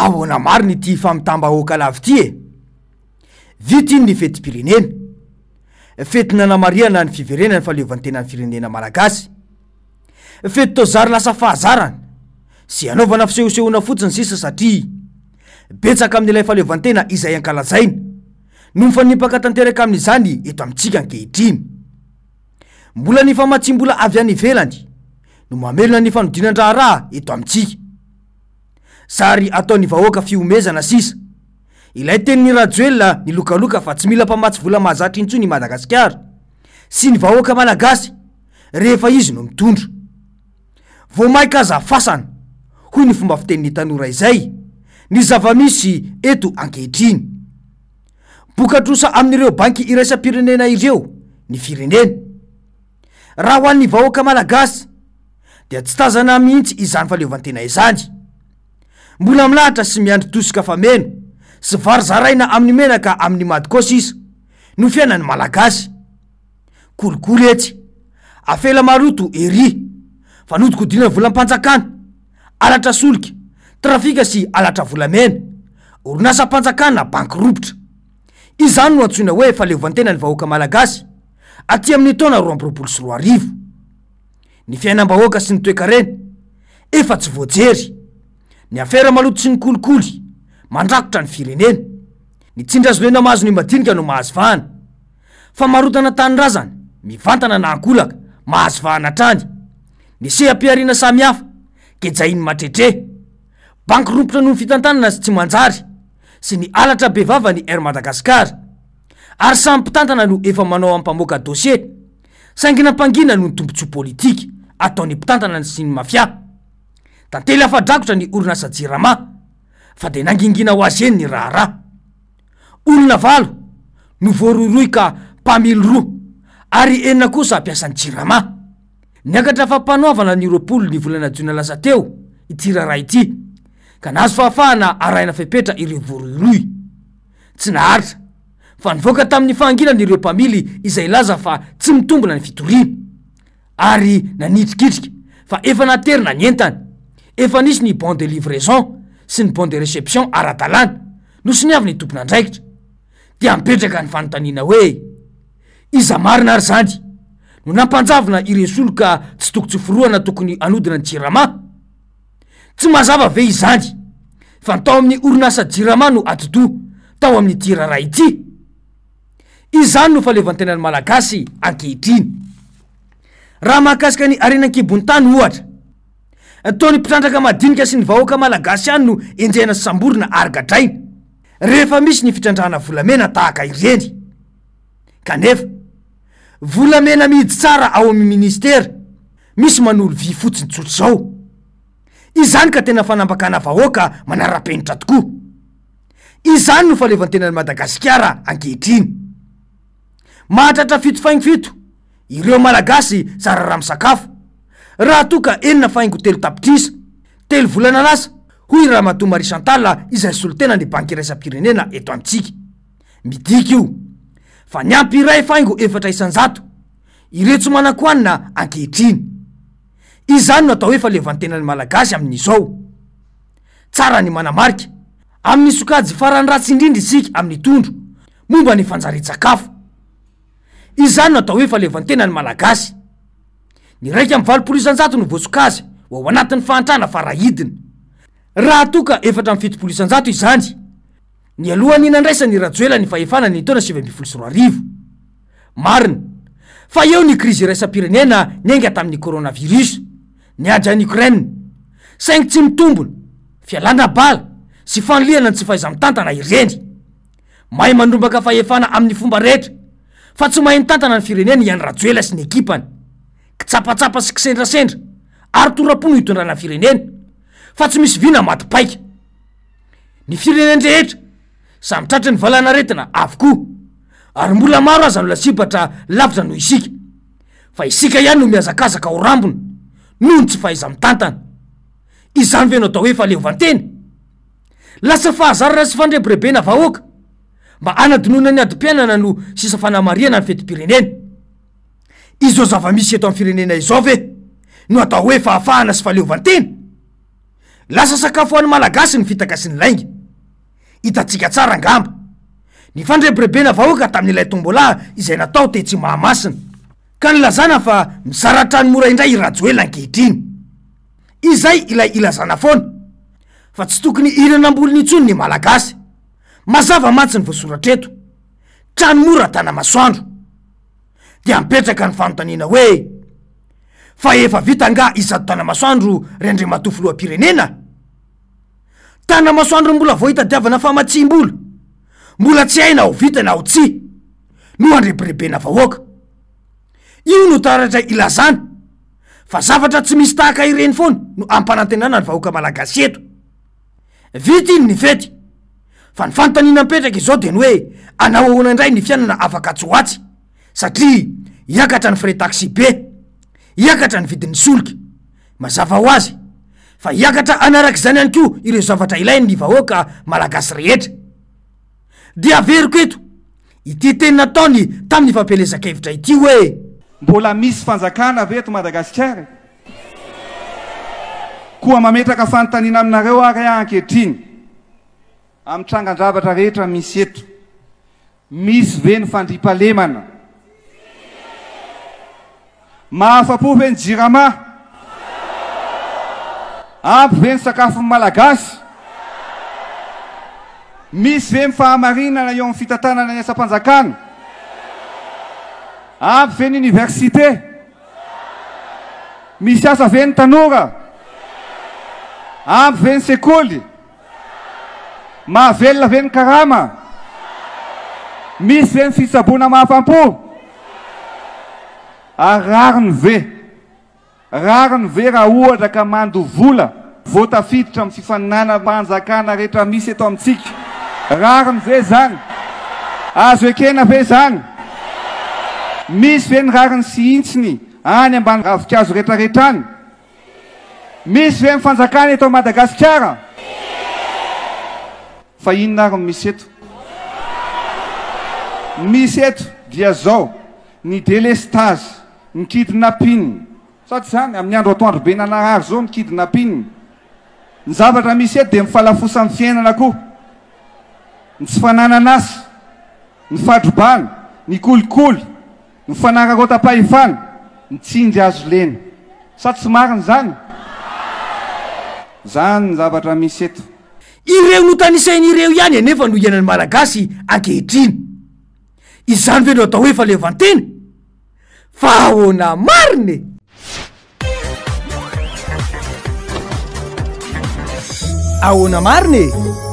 ahoana mariny ty famitam-bahoaka lavy ty e. Vity iny ny fetim-pirenena. Fety nanamariana ny fiverenana ny fahaleovantenan'ny firenena malagasy. Fety tozary lasa fahazarana sy anaovana fisehosehoana fotsiny sisa satria betsaka amin'ilay fahaleovantena izay ankalazaina no mifanipaka tanteraka amin'izany eto amintsika ankehitriny. Mbola ny famatsim-bola avy any ivelany no mamelona ny fanodinan-draharaha eto amintsika. Sary ataon'ny vahoaka fiomezana sisa. Ilay tenin'ny Rajoelina ny lokaloka fa tsy mila mpamatsy vola mahazatra intsony i Madagasikara sy ny vahoaka malagasy rehefa izy no mitondra. Voamaika azafasana hoy ny fomba fitenin'ny tanora izay ny zava-misy eto ankehitriny. Bokatrosa amin'ireo banky iraisam-pirenena ireo ny firenena. Raha ho an'ny vahoaka malagasy dia tsy tazana mihitsy izany fahaleovantena izany. Mbola milahatra sy miandry tosika fameno sy vary zaraina amin'ny menaka amin'ny madikao sisa no fiainany malagasy. Kolikoly etsy, afela maroto ery, fanodikodina volam-panjakana, alatra solika, trafika sy alatra volamena, orinasa panjakana bankiropitra. Izany no antsoina hoe fahaleovantena ny vahoaka malagasy aty amin'ny taona 2024. Ny fiainam-bahoaka sy ny toe-karena efa tsy voajery. Ny afera maloto sy ny kolikoly mandrakotra ny firenena. Ny tsindrazoena mahazo ny madinika no mahazo vahana. Famarotana tanirazana mivantana na ankolaka mahazo vahana trany. Ny seha-piarina samihafa kejainy matretre. Bankiropitra no fitantanana sy tsy manjary sy ny alatra bevava ny Air Madagasikara. Ary samy mpitantana no efa manao ampamoaka dossier. Saingina mpangina no ny tombontsoa politika ataon'ny mpitantana sy ny mafia. Tantely afa-drakotra ny orinasa jirama fa de nangingina ho azy eny ny raharaha. Olona valo no voaroroy ka mpamily roa ary enina kosa ampiasan'ny jirama. Niakatra fampanoavana ny roapolo ny volana jona lasa teo ity raharaha ity ka nahazo fahafahana arahina fepetra ireo voaroroy. Tsy naharitra fa nivoaka tamin'ny fahanginana ireo mpamily izay laza fa tsy mitombona ny fitoriana ary nanitrikitrika fa efa naterina ny entana. Efa nisy ny bon de livraison sy ny bon de réception ara-dalàna no sy niavy ny tompon'andraikitra. Dia mipetraka ny fanontaniana hoe iza marina ary zany no nampanjavina ireo soloka tsy toko tsoforoana tokony anodina ny jirama. Tsy mazava ve izany fa tao amin'ny orinasa jirama no atodo tao amin'ny tiraraha ity. Izany no fahaleovantenan'ny malagasy ankehitriny. Raha mahakasika ny arenan-kibon'ny tany ohatra, ataon'ny mpitrandraka madinika sy ny vahoaka malagasy ihany no enjehana samborina argadraina rehefa misy ny fitrandrahana volamena tahaka ireny. Kanefa volamena mihidy tsara ao amin'ny ministera misy manolo vy fotsiny tsotra zao. Izany ka tena fanambakana vahoaka manara-penitra tokoa. Izany no fahaleovantenan'ny Madagasikara ankehitriny. Mahatratra 7.fito ireo malagasy sarara misakafo. Raha toka enina faingo telo tapitrisa telo volana lasa hoy Ramatoa Marie Chantal izay solitena ny banky iraisam-pirenena eto amintsika. Midika io fa niampy iray faingo 400 ireo tsy manan-koanina ankehitriny. Izany no atao hoe fahaleovantenan'ny malagasy amin'izao. Tsara ny manamarika amin'ny sokajy farany ratsy indrindra isika amin'ny tondro momba ny fanjari-tsakafo. Izany no atao hoe fahaleovantenan'ny malagasy. Ny raika amin'ny 800 no voasokazy ho ao anatin'ny fahantrana farahidina. Raha toka 700 izany, ny alohany nandraisany Rajoelina ny fahefana ny taona 2024. Marina fa eo ny krizy iraisam-pirenena niainga tamin'ny coronavirus, ny ady any Ukraine, saingy tsy mitombona, fialana bala sy fanoliana ny tsy fahaiza-mitantana ireny. Mahay mandrombaka fahefana amin'ny fomba rehetra fa tsy mahay mitantana ny firenena iany Rajoelina sy ny ekipany. Kitsapatsapa sy kisendrasendra ary torapono hitondrana firenena fa tsy misy vina matipaika. Ny firenena rehetra samy tratra ny valana retina avokoa ary mbola maro aza no lasipatra lavitra noho isika fa isika ihany no miazakazaka ho rambona noho ny tsy fahaiza mitantana. Izany ve no atao hoe fahaleovantena? Lasa fahazarana sy fandrebirebena vahoaka mba anadinona ny adi-piainana no sisa fanamariana ny fetim-pirenena. Izao zava-misy eto amin'ny firenena izao ve no atao hoe fahafahana sy fahaleovantena? lasa sakafo any malagasy ny fitaka sy ny laingy hitatsika tsara angamba ny fandrebirebena vahoaka tamin'ilay tombola izay natao tetsy mahamasina ka nylazana fa mizaratra ny mora indray irajoela ankehitriny izay ilay ilazana foana fa tsy tokony irana amboliny intsony ny malagasy mazava mantsy ny voasoratreto trano mora tana masoandro dia mipetraka ny fanontaniana hoe fa efa vita nga izado tana masoandro rendre matofoloam-pirenena tana masoandro mbola voahitadiavana famatsim-bola mbola tsy haina ho vita na ho tsy no andrebirebena vahoaka io no taratra ilazana fa zavatra tsy misy tahaka ireny foana no ampanantenana ny vahoaka malagasy eto vita iny ny fety fa ny fanontaniana mipetraka izao de ny hoe anao ahoana indray ny fiainana afaka tsoatsy satria hiakatra ny frais taxi be hiakatra ny vidin'ny solika mazava ho azy fa hiakatra anarak'izany ihany ko ireo zavatra ilainy ny vahoaka malagasy rehetra dia averiko eto ity teny nataony tamin'ny fampelezakevitra ity hoe mbola misy fanjakana veto Madagasikara koa mametraka fanontaniana aminareo ary ankehitriny amin'ny trangan-javatra rehetra misy eto misy ve ny fandriampahalemana mahafa-po ve ny jirama ampy ve ny sakafo malagasy misy ve ny fahamarinana eo amin'ny fitantanana ny asa-panjakana ampy ve ny université misy asa ve ny tanora ampy ve ny sekoly mahavelona ve ny karama misy ve ny fitsaboana mahafam-po rariny ve raha ohatra ka mando vola voatafiditra amin'ny fifaninana mpanjakana rehetra misy eto amintsika rariny ve zany azo ekena ve zany misy ve ny rariny sy intsiny any ambany ravikazo rehetrarehetra any misy ve ny fanjakana eto Madagasikara fa inona ary misy eto misy eto dia zao ny délestage ny kidnapping sady zany amin'ny andro atoandro be nanarary zao ny kidnapping ny zavatra misy eto de mifalafosa amin'ny fiainana koa ny tsy fananana asy ny fadrobana ny kolikoly ny fanararota-pahefana ny tsinjy azo lena sady tsy mariny zany ny zavatra misy eto ireo no tanisain'ireo ihany anefa no ianany malagasy ankehitriny izany ve no atao hoe falevantena fa ahoana mariny ahoana mariny